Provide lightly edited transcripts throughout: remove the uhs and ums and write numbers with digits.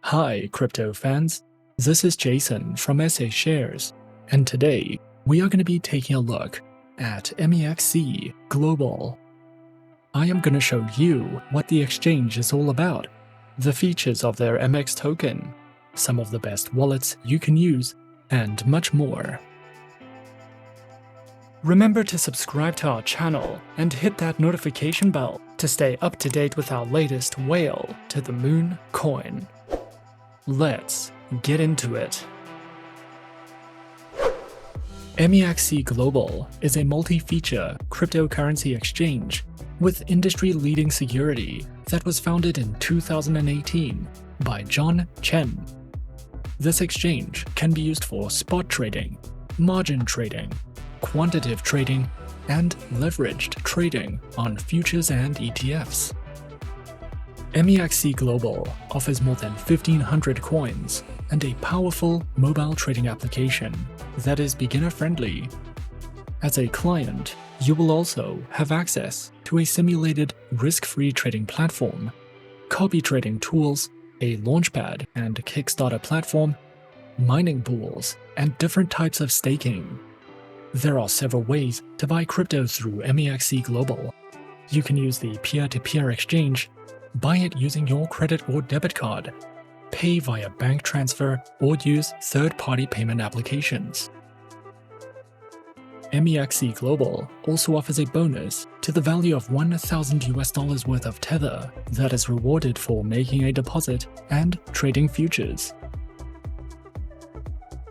Hi, crypto fans. This is Jason from SA Shares, and today we are going to be taking a look at MEXC Global. I am going to show you what the exchange is all about, the features of their MX token, some of the best wallets you can use, and much more. Remember to subscribe to our channel and hit that notification bell to stay up to date with our latest whale to the moon coin. Let's get into it. MEXC Global is a multi-feature cryptocurrency exchange with industry-leading security that was founded in 2018 by John Chen. This exchange can be used for spot trading, margin trading, quantitative trading, and leveraged trading on futures and ETFs. MEXC Global offers more than 1,500 coins and a powerful mobile trading application that is beginner-friendly. As a client, you will also have access to a simulated risk-free trading platform, copy trading tools, a launchpad and Kickstarter platform, mining pools, and different types of staking. There are several ways to buy crypto through MEXC Global. You can use the peer-to-peer exchange, buy it using your credit or debit card, pay via bank transfer, or use third-party payment applications. MEXC Global also offers a bonus to the value of $1,000 worth of Tether that is rewarded for making a deposit and trading futures.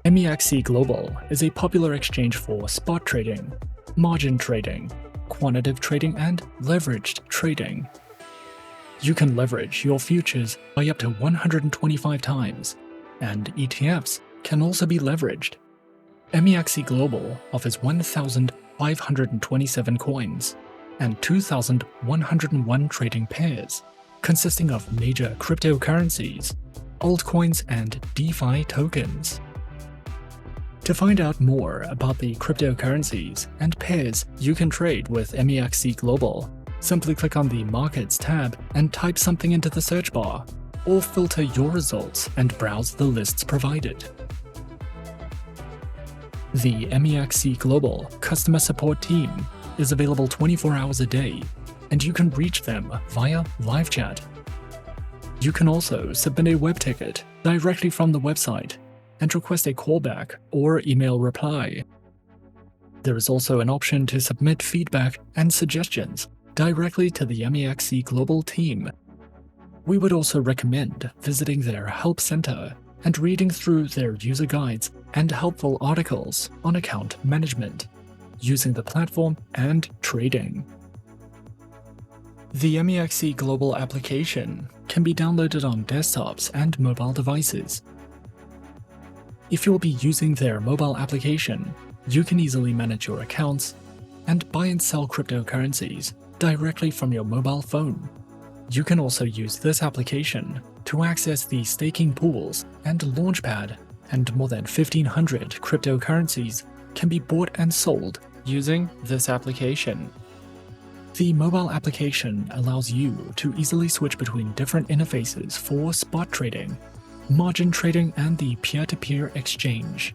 MEXC Global is a popular exchange for spot trading, margin trading, quantitative trading, and leveraged trading. You can leverage your futures by up to 125 times, and ETFs can also be leveraged. MEXC Global offers 1,527 coins and 2,101 trading pairs, consisting of major cryptocurrencies, altcoins, and DeFi tokens. To find out more about the cryptocurrencies and pairs you can trade with MEXC Global, simply click on the Markets tab and type something into the search bar, or filter your results and browse the lists provided. The MEXC Global customer support team is available 24 hours a day, and you can reach them via live chat. You can also submit a web ticket directly from the website and request a callback or email reply. There is also an option to submit feedback and suggestions directly to the MEXC Global team. We would also recommend visiting their help center and reading through their user guides and helpful articles on account management, using the platform, and trading. The MEXC Global application can be downloaded on desktops and mobile devices. If you'll be using their mobile application, you can easily manage your accounts and buy and sell cryptocurrencies directly from your mobile phone. You can also use this application to access the staking pools and launchpad, and more than 1,500 cryptocurrencies can be bought and sold using this application. The mobile application allows you to easily switch between different interfaces for spot trading, margin trading, and the peer-to-peer exchange.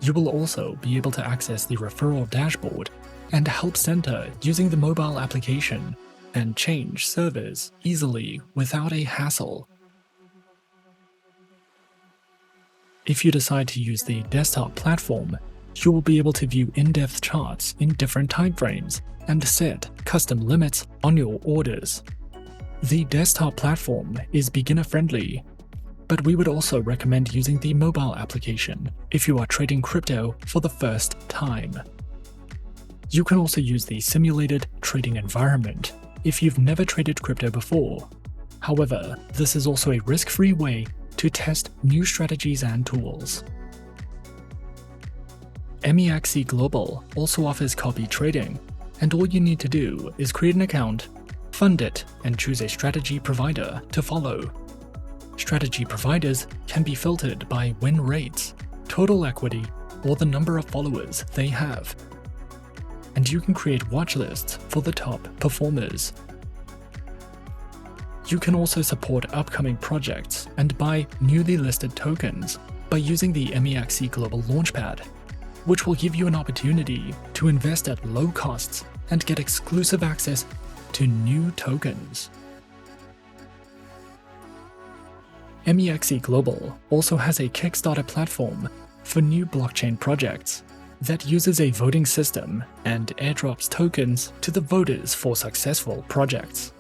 You will also be able to access the referral dashboard and help center using the mobile application and change servers easily without a hassle. If you decide to use the desktop platform, you will be able to view in-depth charts in different timeframes and set custom limits on your orders. The desktop platform is beginner-friendly, but we would also recommend using the mobile application if you are trading crypto for the first time. You can also use the simulated trading environment if you've never traded crypto before. However, this is also a risk-free way to test new strategies and tools. MEXC Global also offers copy trading, and all you need to do is create an account, fund it, and choose a strategy provider to follow. Strategy providers can be filtered by win rates, total equity, or the number of followers they have. And you can create watch lists for the top performers. You can also support upcoming projects and buy newly listed tokens by using the MEXC Global launchpad, which will give you an opportunity to invest at low costs and get exclusive access to new tokens. MEXC Global also has a Kickstarter platform for new blockchain projects that uses a voting system and airdrops tokens to the voters for successful projects.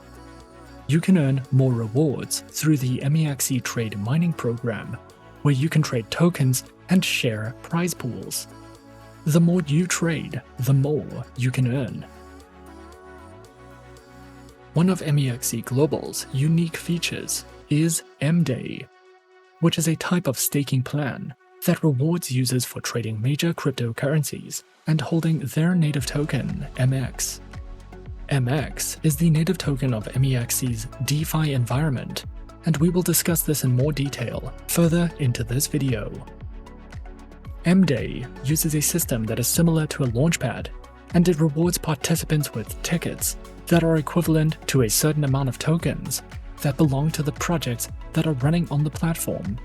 You can earn more rewards through the MEXC Trade Mining program, where you can trade tokens and share prize pools. The more you trade, the more you can earn. One of MEXC Global's unique features is M-Day, which is a type of staking plan that rewards users for trading major cryptocurrencies and holding their native token, MX. MX is the native token of MEXC's DeFi environment, and we will discuss this in more detail further into this video. M-Day uses a system that is similar to a launchpad, and it rewards participants with tickets that are equivalent to a certain amount of tokens that belong to the projects that are running on the platform.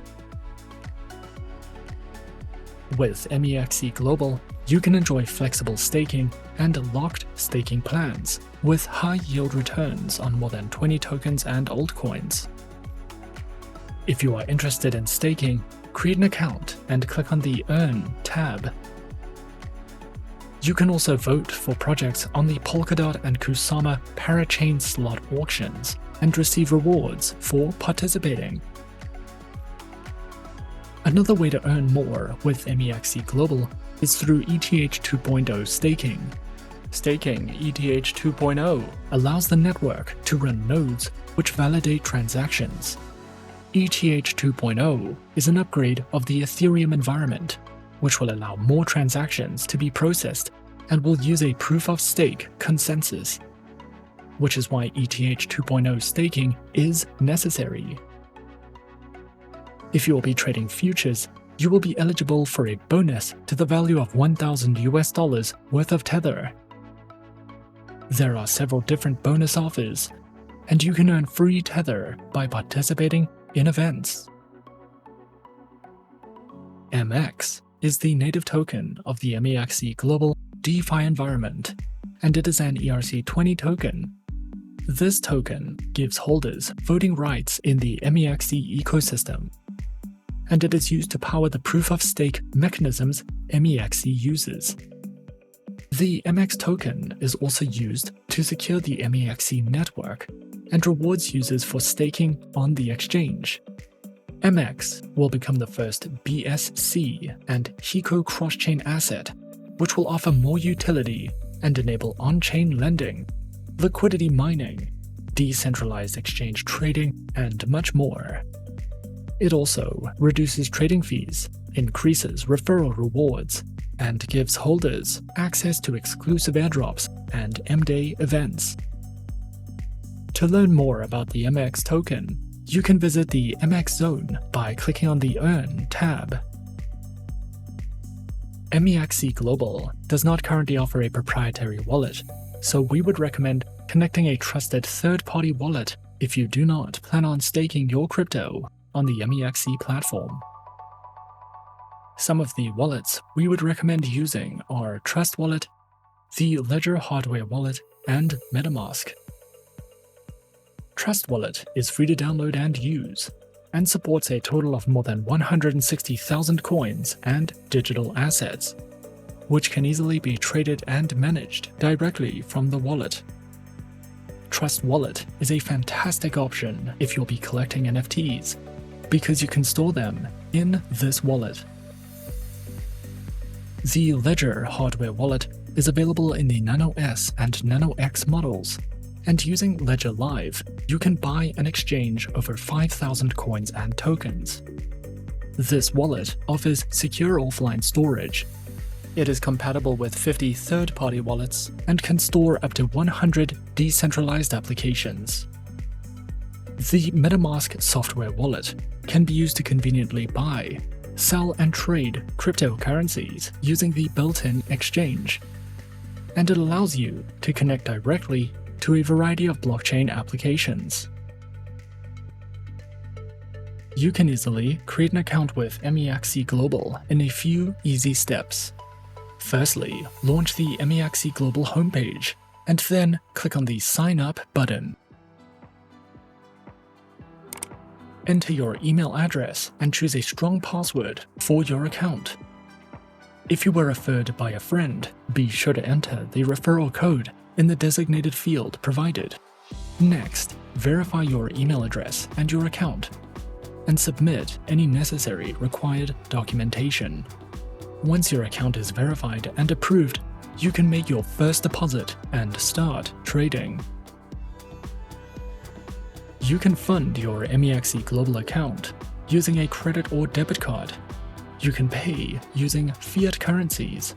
With MEXC Global, you can enjoy flexible staking and locked staking plans with high yield returns on more than 20 tokens and altcoins. If you are interested in staking, create an account and click on the Earn tab. You can also vote for projects on the Polkadot and Kusama parachain slot auctions and receive rewards for participating. Another way to earn more with MEXC Global is through ETH 2.0 staking. Staking ETH 2.0 allows the network to run nodes which validate transactions. ETH 2.0 is an upgrade of the Ethereum environment, which will allow more transactions to be processed and will use a proof-of-stake consensus, which is why ETH 2.0 staking is necessary. If you will be trading futures, you will be eligible for a bonus to the value of $1,000 worth of Tether. There are several different bonus offers, and you can earn free Tether by participating in events. MX is the native token of the MEXC Global DeFi environment, and it is an ERC20 token. This token gives holders voting rights in the MEXC ecosystem, and it is used to power the proof-of-stake mechanisms MEXC uses. The MX token is also used to secure the MEXC network and rewards users for staking on the exchange. MX will become the first BSC and HICO cross-chain asset, which will offer more utility and enable on-chain lending, liquidity mining, decentralized exchange trading, and much more. It also reduces trading fees, increases referral rewards, and gives holders access to exclusive airdrops and M-Day events. To learn more about the MX token, you can visit the MX Zone by clicking on the Earn tab. MEXC Global does not currently offer a proprietary wallet, so we would recommend connecting a trusted third-party wallet if you do not plan on staking your crypto on the MEXC platform. Some of the wallets we would recommend using are Trust Wallet, the Ledger Hardware Wallet, and MetaMask. Trust Wallet is free to download and use, and supports a total of more than 160,000 coins and digital assets, which can easily be traded and managed directly from the wallet. Trust Wallet is a fantastic option if you'll be collecting NFTs, because you can store them in this wallet. The Ledger Hardware Wallet is available in the Nano S and Nano X models, and using Ledger Live, you can buy and exchange over 5,000 coins and tokens. This wallet offers secure offline storage. It is compatible with 50 third-party wallets and can store up to 100 decentralized applications. The MetaMask software wallet can be used to conveniently buy, sell, and trade cryptocurrencies using the built-in exchange, and it allows you to connect directly to a variety of blockchain applications. You can easily create an account with MEXC Global in a few easy steps. Firstly, launch the MEXC Global homepage, and then click on the Sign Up button. Enter your email address and choose a strong password for your account. If you were referred by a friend, be sure to enter the referral code in the designated field provided. Next, verify your email address and your account, and submit any necessary required documentation. Once your account is verified and approved, you can make your first deposit and start trading. You can fund your MEXC Global account using a credit or debit card. You can pay using fiat currencies.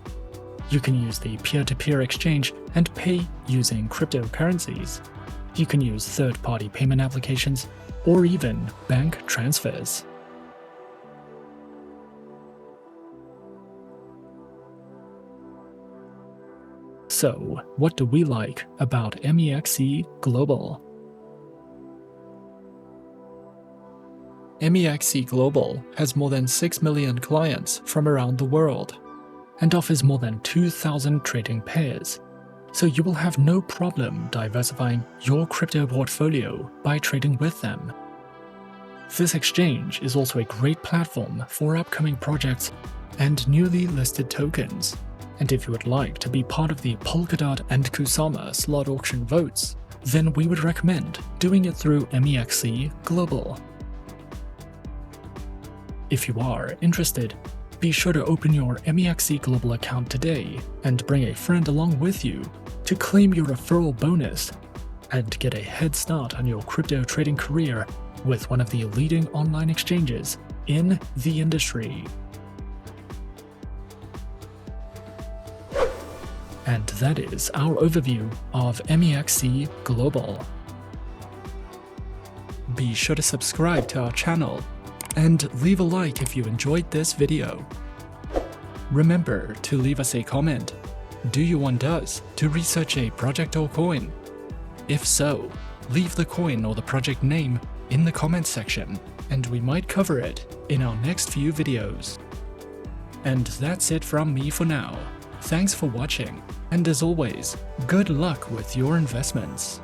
You can use the peer-to-peer exchange and pay using cryptocurrencies. You can use third-party payment applications or even bank transfers. So, what do we like about MEXC Global? MEXC Global has more than 6 million clients from around the world and offers more than 2,000 trading pairs, so you will have no problem diversifying your crypto portfolio by trading with them. This exchange is also a great platform for upcoming projects and newly listed tokens. And if you would like to be part of the Polkadot and Kusama slot auction votes, then we would recommend doing it through MEXC Global. If you are interested, be sure to open your MEXC Global account today and bring a friend along with you to claim your referral bonus and get a head start on your crypto trading career with one of the leading online exchanges in the industry. And that is our overview of MEXC Global. Be sure to subscribe to our channel and leave a like if you enjoyed this video. Remember to leave us a comment. Do you want us to research a project or coin? If so, leave the coin or the project name in the comments section, and we might cover it in our next few videos. And that's it from me for now. Thanks for watching, and as always, good luck with your investments.